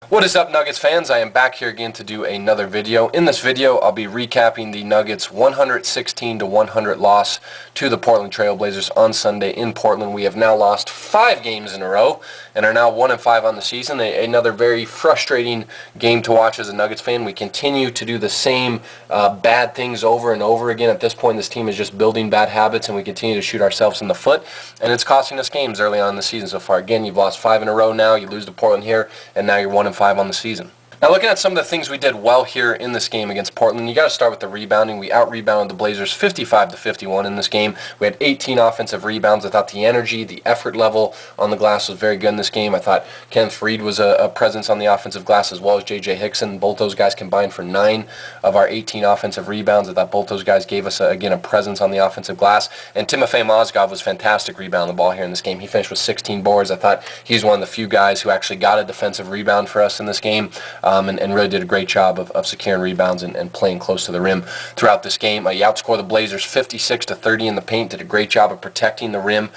What is up, Nuggets fans? I am back here again to do another video. In this video, I'll be recapping the Nuggets' 116-100 loss to the Portland Trail Blazers on Sunday in Portland. We have now lost 5 games in a row and are now 1-5 on the season. Another very frustrating game to watch as a Nuggets fan. We continue to do the same bad things over and over again. At this point, this team is just building bad habits, and we continue to shoot ourselves in the foot, and it's costing us games early on in the season so far. Again, you've lost 5 in a row now. You lose to Portland here, and now you're 1-5 on the season. Now, looking at some of the things we did well here in this game against Portland, you got to start with the rebounding. We out-rebounded the Blazers 55-51 in this game. We had 18 offensive rebounds. I thought the energy, the effort level on the glass was very good in this game. I thought Kenneth Faried was a presence on the offensive glass, as well as J.J. Hickson. Both those guys combined for 9 of our 18 offensive rebounds. I thought both those guys gave us, again, a presence on the offensive glass. And Timofey Mozgov was fantastic rebounding the ball here in this game. He finished with 16 boards. I thought he's one of the few guys who actually got a defensive rebound for us in this game. And really did a great job of securing rebounds and playing close to the rim throughout this game. He outscored the Blazers 56-30 in the paint, did a great job of protecting the rim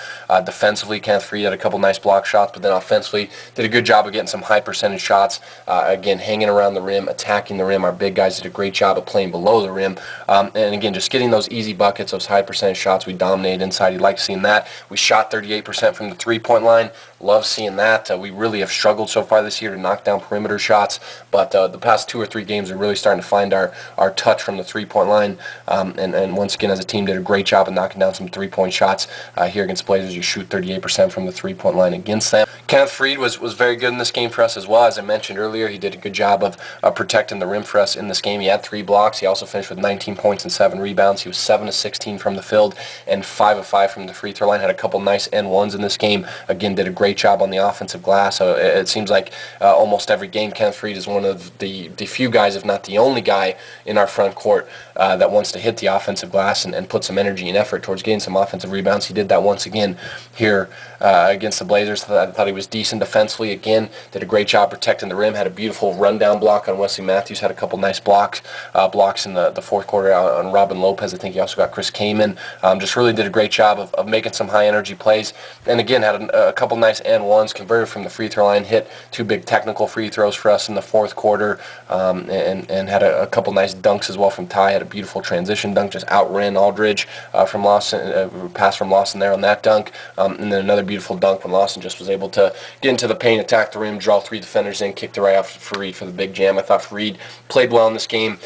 defensively. Kenneth Faried had a couple nice block shots, but then offensively did a good job of getting some high percentage shots, again, hanging around the rim, attacking the rim. Our big guys did a great job of playing below the rim, and again, just getting those easy buckets, those high percentage shots. We dominated inside. You like seeing that. We shot 38% from the three-point line. Love seeing that. We really have struggled so far this year to knock down perimeter shots, but the past 2 or 3 games are really starting to find our touch from the three-point line, and once again, as a team, did a great job of knocking down some three-point shots here against Blazers. You shoot 38% from the three-point line against them. Kenneth Faried was very good in this game for us as well. As I mentioned earlier, he did a good job of protecting the rim for us in this game. He had 3 blocks. He also finished with 19 points and 7 rebounds. He was 7-16 from the field and 5-5 from the free throw line. Had a couple nice N1s in this game. Again, did a great job on the offensive glass. So it seems like almost every game, Kenneth Faried is one of the few guys, if not the only guy, in our front court that wants to hit the offensive glass and put some energy and effort towards getting some offensive rebounds. He did that once again here against the Blazers. I thought he was decent defensively. Again, did a great job protecting the rim. Had a beautiful rundown block on Wesley Matthews. Had a couple nice blocks in the fourth quarter on Robin Lopez. I think he also got Chris Kaman. Just really did a great job of making some high energy plays. And again, had a couple nice and-ones, converted from the free throw line, hit 2 big technical free throws for us in the fourth quarter, and had a couple nice dunks as well from Ty. Had a beautiful transition dunk, just outran Aldridge from Lawson, pass from Lawson there on that dunk, and then another beautiful dunk when Lawson just was able to get into the paint, attack the rim, draw 3 defenders in, kicked it right off to Faried for the big jam. I thought Faried played well in this game.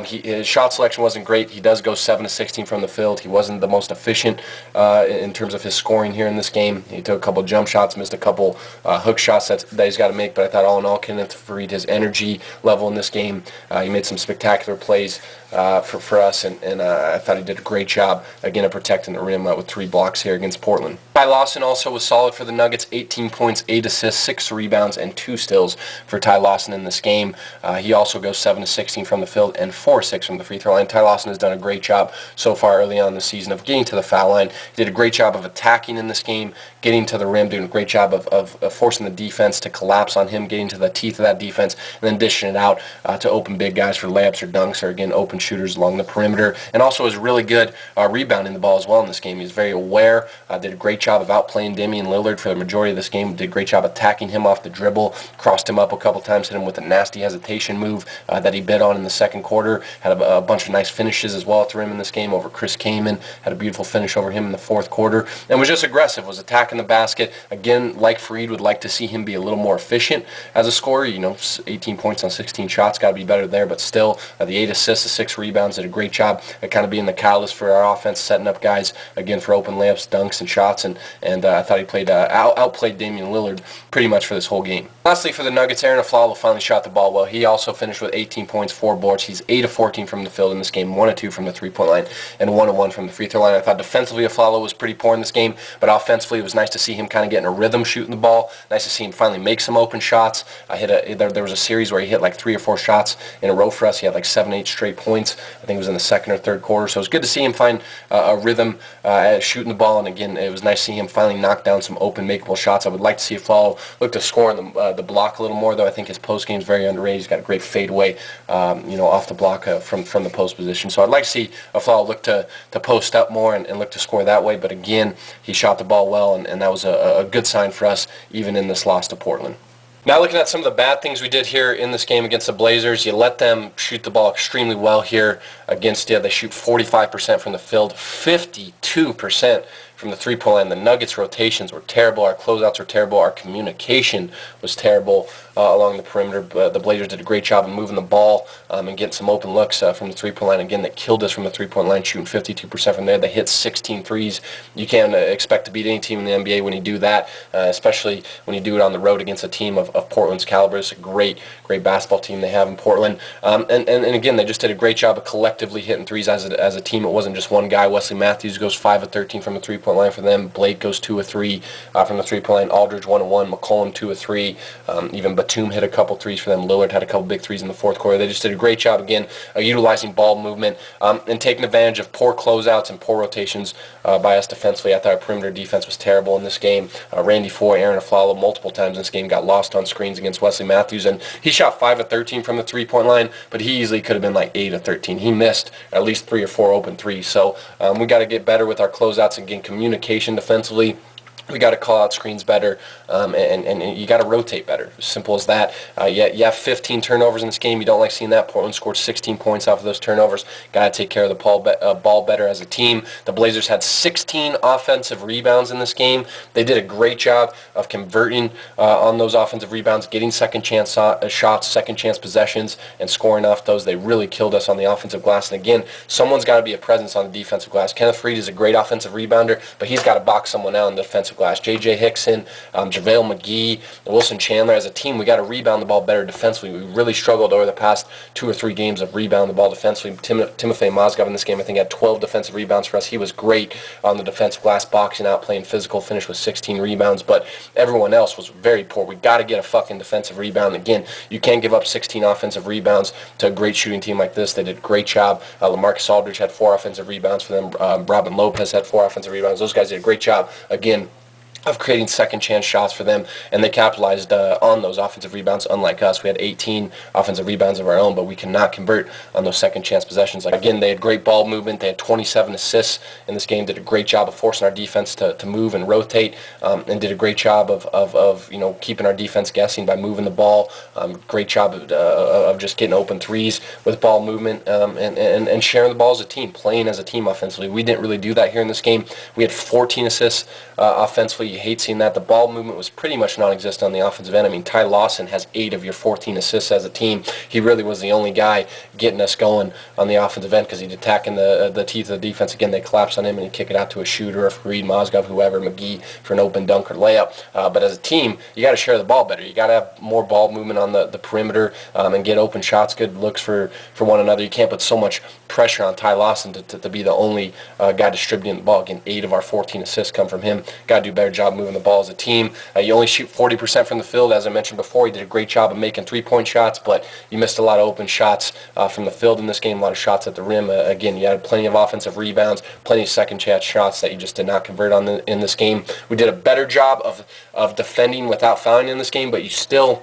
His shot selection wasn't great. He does go 7-16 from the field. He wasn't the most efficient in terms of his scoring here in this game. He took a couple jump shots, missed a couple hook shots that he's got to make, but I thought all in all, Kenneth Faried, his energy level in this game, he made some spectacular plays for us, and I thought he did a great job, again, of protecting the rim with 3 blocks here against Portland. Ty Lawson also was solid for the Nuggets, 18 points, 8 assists, 6 rebounds, and 2 steals for Ty Lawson in this game. He also goes 7-16 from the field and 4-6 from the free throw line. Ty Lawson has done a great job so far early on in the season of getting to the foul line. He did a great job of attacking in this game, getting to the rim, doing a great job of forcing the defense to collapse on him, getting to the teeth of that defense, and then dishing it out to open big guys for layups or dunks, or again, open shooters along the perimeter. And also was really good rebounding the ball as well in this game. He was very aware, did a great job of outplaying Damian Lillard for the majority of this game, did a great job attacking him off the dribble, crossed him up a couple times, hit him with a nasty hesitation move that he bid on in the second quarter. Had a bunch of nice finishes as well at the rim in this game over Chris Kaman. Had a beautiful finish over him in the fourth quarter, and was just aggressive, was attacking the basket. Again, like Faried, would like to see him be a little more efficient as a scorer. 18 points on 16 shots, got to be better there, but still, the 8 assists, the 6 rebounds, did a great job at kind of being the catalyst for our offense, setting up guys, again, for open layups, dunks, and shots, and I thought he outplayed Damian Lillard pretty much for this whole game. Lastly, for the Nuggets, Arron Afflalo finally shot the ball well. He also finished with 18 points, 4 boards. He's 8-14 from the field in this game, 1-2 from the three-point line, and 1-1 from the free throw line. I thought defensively Afflalo was pretty poor in this game, but offensively it was nice to see him kind of getting a rhythm shooting the ball. Nice to see him finally make some open shots. There was a series where he hit like 3 or 4 shots in a row for us. He had like 7-8 straight points. I think it was in the second or third quarter. So it was good to see him find a rhythm at shooting the ball. And again, it was nice to see him finally knock down some open, makeable shots. I would like to see Afflalo look to score in the block a little more, though. I think his post game is very underrated. He's got a great fadeaway, off the block from the post position. So I'd like to see Afflalo look to post up more and look to score that way. But again, he shot the ball well, and that was a good sign for us, even in this loss to Portland. Now looking at some of the bad things we did here in this game against the Blazers, you let them shoot the ball extremely well here against you. They shoot 45% from the field, 52% from the three-point line. The Nuggets' rotations were terrible. Our closeouts were terrible. Our communication was terrible along the perimeter. But the Blazers did a great job of moving the ball and getting some open looks from the three-point line. Again, that killed us from the three-point line, shooting 52% from there. They hit 16 threes. You can't expect to beat any team in the NBA when you do that, especially when you do it on the road against a team of Portland's caliber. It's a great basketball team they have in Portland. And again, they just did a great job of collectively hitting threes as a team. It wasn't just one guy. Wesley Matthews goes 5 of 13 from the three-point line for them. Blake goes 2 of 3 from the three-point line. Aldridge 1 of 1. McCollum 2 of 3. Even Batum hit a couple threes for them. Lillard had a couple big threes in the fourth quarter. They just did a great job again utilizing ball movement and taking advantage of poor closeouts and poor rotations by us defensively. I thought our perimeter defense was terrible in this game. Randy Foye, Aaron Aflalo multiple times in this game got lost on screens against Wesley Matthews, and he shot 5 of 13 from the three-point line, but he easily could have been like 8 of 13. He missed at least 3 or 4 open threes. So we got to get better with our closeouts and getting communication defensively. We got to call out screens better, and you got to rotate better. Simple as that. You have 15 turnovers in this game. You don't like seeing that. Portland scored 16 points off of those turnovers. Got to take care of the ball better as a team. The Blazers had 16 offensive rebounds in this game. They did a great job of converting on those offensive rebounds, getting second chance shots, second chance possessions, and scoring off those. They really killed us on the offensive glass. And again, someone's got to be a presence on the defensive glass. Kenneth Faried is a great offensive rebounder, but he's got to box someone out on the defensive glass. J.J. Hickson, JaVale McGee, Wilson Chandler. As a team, we got to rebound the ball better defensively. We really struggled over the past 2 or 3 games of rebounding the ball defensively. Timofey Mozgov in this game, I think, had 12 defensive rebounds for us. He was great on the defensive glass, boxing out, playing physical, finished with 16 rebounds, but everyone else was very poor. We got to get a fucking defensive rebound. Again, you can't give up 16 offensive rebounds to a great shooting team like this. They did a great job. LaMarcus Aldridge had 4 offensive rebounds for them. Robin Lopez had 4 offensive rebounds. Those guys did a great job. Again, of creating second chance shots for them, and they capitalized on those offensive rebounds. Unlike us, we had 18 offensive rebounds of our own, but we could not convert on those second chance possessions. Again, they had great ball movement. They had 27 assists in this game. Did a great job of forcing our defense to move and rotate, and did a great job of keeping our defense guessing by moving the ball. Great job of just getting open threes with ball movement, and sharing the ball as a team, playing as a team offensively. We didn't really do that here in this game. We had 14 assists offensively. You hate seeing that. The ball movement was pretty much non-existent on the offensive end. I mean, Ty Lawson has 8 of your 14 assists as a team. He really was the only guy getting us going on the offensive end because he'd attack in the teeth of the defense. Again, they collapse on him and he'd kick it out to a shooter, or Faried, Mozgov, whoever, McGee for an open dunk or layup. But as a team, you got to share the ball better. You got to have more ball movement on the perimeter and get open shots, good looks for one another. You can't put so much pressure on Ty Lawson to be the only guy distributing the ball. Again, 8 of our 14 assists come from him. Got to do a better job moving the ball as a team. You only shoot 40% from the field. As I mentioned before, you did a great job of making three-point shots, but you missed a lot of open shots from the field in this game, a lot of shots at the rim. Again, you had plenty of offensive rebounds, plenty of second chance shots that you just did not convert on in this game. We did a better job of defending without fouling in this game, but you still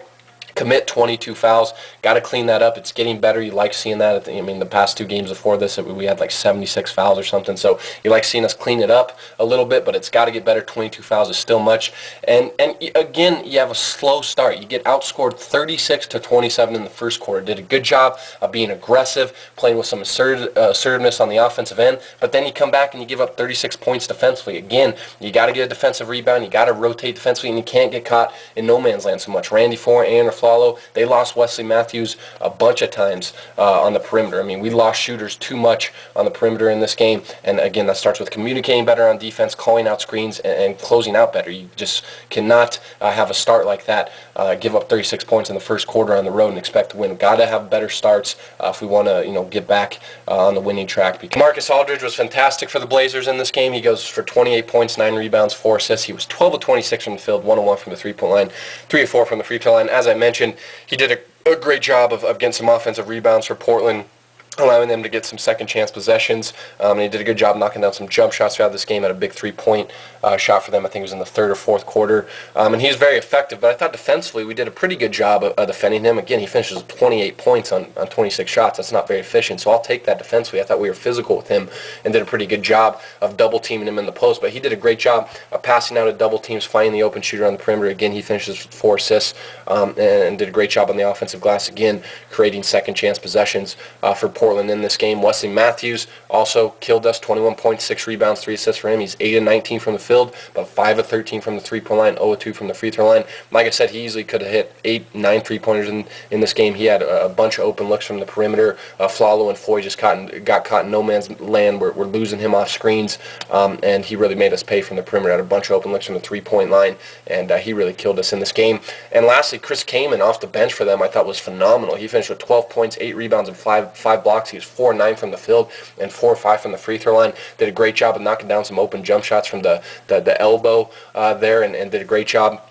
commit 22 fouls. Got to clean that up. It's getting better. You like seeing that. The past 2 games before this, we had like 76 fouls or something. So you like seeing us clean it up a little bit, but it's got to get better. 22 fouls is still much. And again, you have a slow start. You get outscored 36-27 in the first quarter. Did a good job of being aggressive, playing with some assertiveness on the offensive end, but then you come back and you give up 36 points defensively. Again, you got to get a defensive rebound. You got to rotate defensively, and you can't get caught in no man's land so much. Randy Foye and they lost Wesley Matthews a bunch of times on the perimeter. I mean, we lost shooters too much on the perimeter in this game. And again, that starts with communicating better on defense, calling out screens, and closing out better. You just cannot have a start like that, give up 36 points in the first quarter on the road and expect to win. Got to have better starts if we want to, get back on the winning track. Because Marcus Aldridge was fantastic for the Blazers in this game. He goes for 28 points, 9 rebounds, 4 assists. He was 12 of 26 from the field, 1 of 1 from the three-point line, 3 of 4 from the free throw line. As I mentioned, he did a great job of getting some offensive rebounds for Portland. allowing them to get some second chance possessions, and he did a good job knocking down some jump shots throughout this game. Had a big 3-point shot for them. I think it was in the third or fourth quarter, and he was very effective. But I thought defensively we did a pretty good job of defending him. Again, he finishes with 28 points on 26 shots. That's not very efficient, so I'll take that defensively. I thought we were physical with him and did a pretty good job of double teaming him in the post. But he did a great job of passing out of double teams, finding the open shooter on the perimeter. Again, he finishes with 4 assists and did a great job on the offensive glass. Again, creating second chance possessions for Portland in this game. Wesley Matthews also killed us, 21 points, 6 rebounds, 3 assists for him. He's 8 of 19 from the field, but 5 of 13 from the three-point line, 0 of 2 from the free throw line. Like I said, he easily could have hit 8, 9 three-pointers in this game. He had a bunch of open looks from the perimeter. Flalo and Foy just got caught in no man's land. We're losing him off screens, and he really made us pay from the perimeter. Had a bunch of open looks from the three-point line, and he really killed us in this game. And lastly, Chris Kaman off the bench for them I thought was phenomenal. He finished with 12 points, 8 rebounds, and 5 blocks. He was 4 of 9 from the field and 4 of 5 from the free throw line. Did a great job of knocking down some open jump shots from the elbow there, and did a great job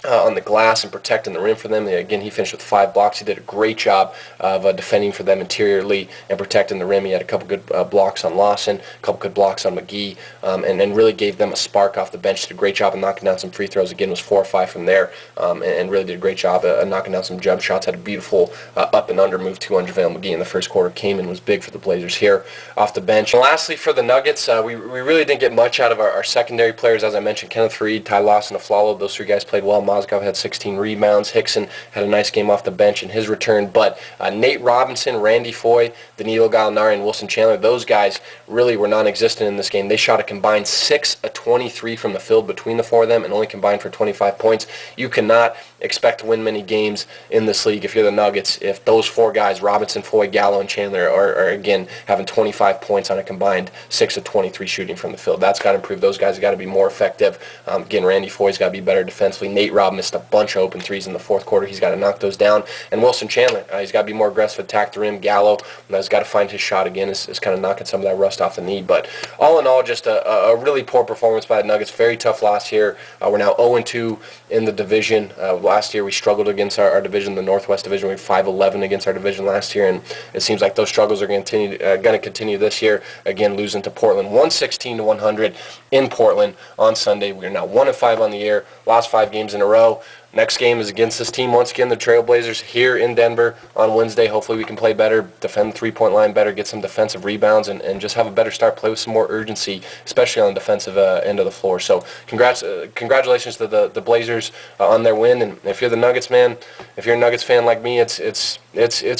on the glass and protecting the rim for them. Again, he finished with 5 blocks. He did a great job of defending for them interiorly and protecting the rim. He had a couple good blocks on Lawson, a couple good blocks on McGee, and really gave them a spark off the bench. Did a great job of knocking down some free throws. Again, was 4 or 5 from there, and really did a great job of knocking down some jump shots. Had a beautiful up and under move to JaVale McGee in the first quarter. Came and was big for the Blazers here off the bench. And lastly, for the Nuggets, we really didn't get much out of our secondary players. As I mentioned, Kenneth Reed, Ty Lawson, Aflalo, those 3 guys played well. Mozgov had 16 rebounds. Hickson had a nice game off the bench in his return. But Nate Robinson, Randy Foy, Danilo Gallinari, and Wilson Chandler, those guys really were non-existent in this game. They shot a combined 6 of 23 from the field between the 4 of them and only combined for 25 points. You cannot expect to win many games in this league if you're the Nuggets if those 4 guys, Robinson, Foy, Gallo, and Chandler, are again having 25 points on a combined 6 of 23 shooting from the field. That's got to improve. Those guys have got to be more effective. Again, Randy Foy's got to be better defensively. Nate Robb missed a bunch of open threes in the fourth quarter. He's got to knock those down. And Wilson Chandler, he's got to be more aggressive, attack the rim. Gallo has got to find his shot again. Is kind of knocking some of that rust off the knee. But all in all, just a really poor performance by the Nuggets. Very tough loss here. We're now 0-2 in the division. Last year we struggled against our division, the Northwest Division. We were 5-11 against our division last year, and it seems like those struggles are going to continue this year. Again, losing to Portland, 116-100 in Portland on Sunday. We are now 1-5 on the year. Lost 5 games in a row. Next game is against this team once again, the Trailblazers, here in Denver on Wednesday. Hopefully we can play better, defend the three-point line better, get some defensive rebounds, and just have a better start, play with some more urgency, especially on the defensive end of the floor. So congratulations to the Blazers on their win. And if you're the Nuggets, man, if you're a Nuggets fan like me, it's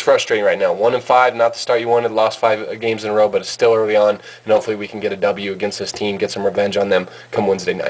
frustrating right now. 1-5, not the start you wanted, lost 5 games in a row, but it's still early on, and hopefully we can get a W against this team, get some revenge on them come Wednesday night.